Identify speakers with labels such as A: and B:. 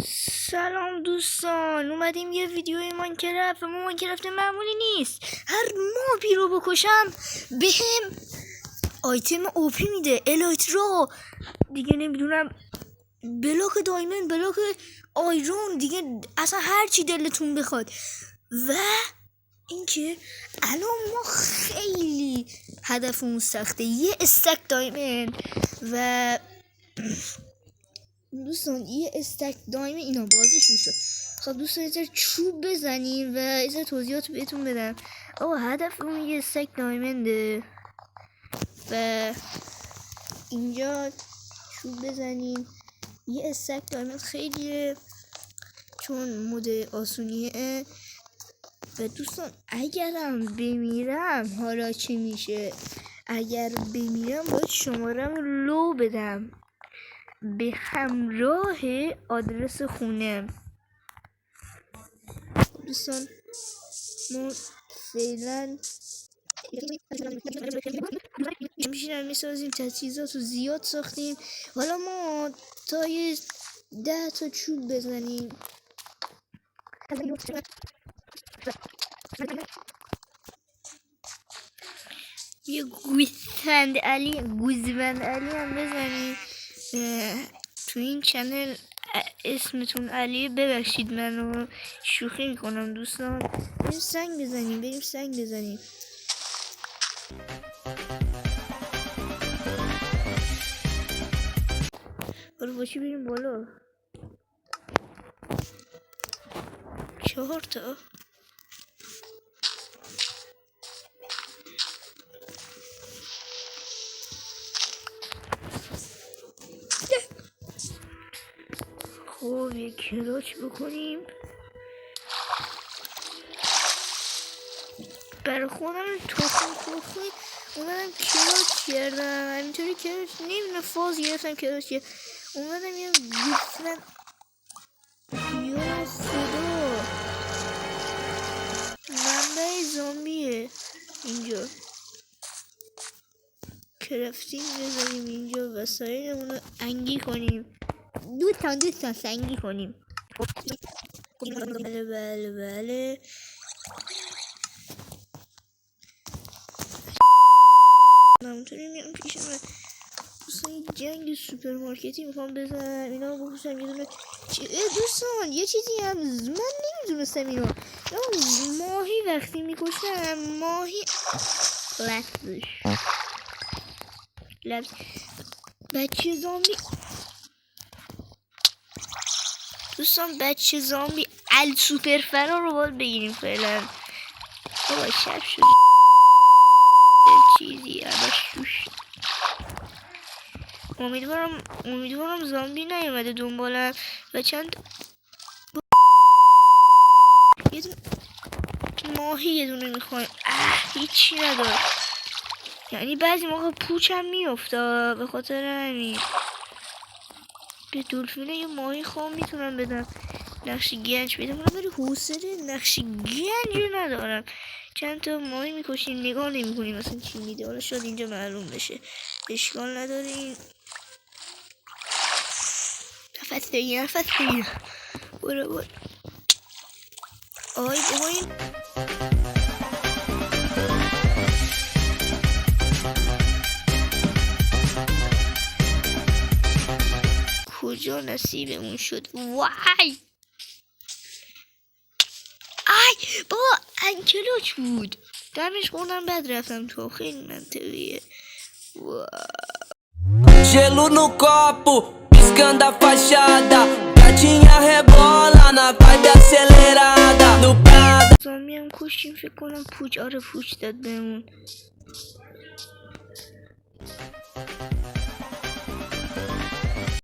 A: سلام دوستان، اومدیم یه ویدیوی ماینکرافت و ماینکرافت معمولی نیست. هر مابی رو بکشم بهم آیتم اوپی میده، الایترا دیگه، نمیدونم بلاک دایمن، بلاک آیرون، دیگه اصلا هر چی دلتون بخواد. و اینکه الان ما خیلی هدفمون سخته، یه استک دایمن و دوستان یه استک دایم اینا بازیشون شد. خب دوستان یه چوب بزنیم و یه توضیحات بهتون بدم. هدف اون یه استک دایمنده و اینجا چوب بزنیم. یه استک دایمند خیلیه چون مود آسونیه. و دوستان اگرم بمیرم حالا چی میشه؟ اگر بمیرم باید شمارم لو بدم به همراه آدرس خونه. دوستان ما فعلا میشینم میسازیم، تجهیزات رو زیاد ساختیم. حالا ما تا یه 10 تا چوب بزنیم. یه گوزمند علی هم بزنیم. تو این چنل اسمتون علیه، ببخشید منو شوخی میکنم دوستان. بریم سنگ بزنیم. برو باشی بریم بالا. 4 تا خب یک کلاچ بکنیم. برای خودم تخم اومدم کلاچ کردم. همینطوری کلاچ نمیدونم فاز گرفتم کلاچ اومدم یه گفتن یا خدا منبع زامبیه اینجا. کرافتینگ بذاریم اینجا، وسایلمون رو انگی کنیم. دوستان سنگی کنیم. بله همونطوری میام پیش من. دوستان جنگ سوپرمارکتی میخوام بزنم، اینا رو بخوشم یه دونه دوستان یه چیزی هم من نمیدونستم. اینا ماهی وقتی میکشم ماهی لبس بچه زامبی. دوستان بچه زامبی سوپر فرا رو باید بگیریم فعلا. بابا شب شد چیزی عباش توش. امیدوارم زامبی نیومده دنبالم و چند یه دونه ماهی یه دونه میخوایم. هیچی نداره، یعنی بعضی موقع پوچم میفته. به خاطر همین به دلفینه یه ماهی خام میتونم بدم. نقش گنج پیدا کنم، ولی حوصله نقش گنج رو ندارم. چند تا ماهی میکشیم نگاه نمیکنیم مثلا چی میده. حالا شاید اینجا معلوم بشه، اشکال نداریم. نفس بگیر برو آی بابا این کجا نصیبمون شد؟ وای بابا انکلوچ بود، دمش خوردم بعد رفتم تو. خیلی منطقیه.
B: Gelo no copo, piscando a fachada. Gatinha rebola na vibe acelerada. No prado
A: زامبی هم کشیم فکر کنم. پوچ داد بهمون.